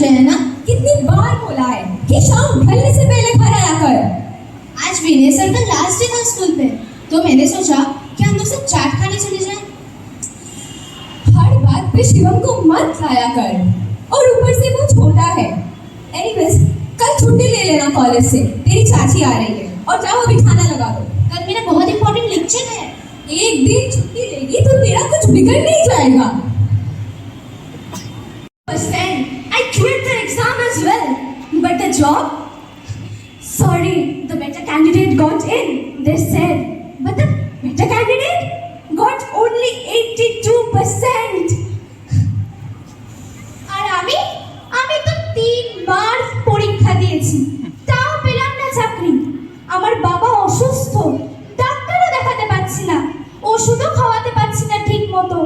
रहे हैं ना? कितनी बार बोला है कि शाम ढलने से पहले घर आया कर। आज विनय सर का लास्ट डे था स्कूल पे, तो मैंने सोचा कि हम लोग सब चाट खाने चले जाएं। हर बात पे शिवम को मत लाया कर, और ऊपर से वो छोटा है। एनीवेज, कल छुट्टी ले लेना कॉलेज से, तेरी चाची आ रही है, और जाओ अभी खाना लगा दो। कल मेरा बहुत इंपॉर्टेंट लेक्चर है। एक दिन छुट्टी लेगी तो तेरा कुछ बिगड़ नहीं जाएगा। I quit the exam as well, but the job? Sorry, the better candidate got in, they said, but the better candidate got only 82%. আর আমি তো 3 বার পরীক্ষা দিয়েছি, তাও পেলাম না চাকরি। আমার বাবা অসুস্থ, ডাক্তারও দেখাতে পাচ্ছি না, ওষুধও খাওয়াতে পাচ্ছি না ঠিক মতো।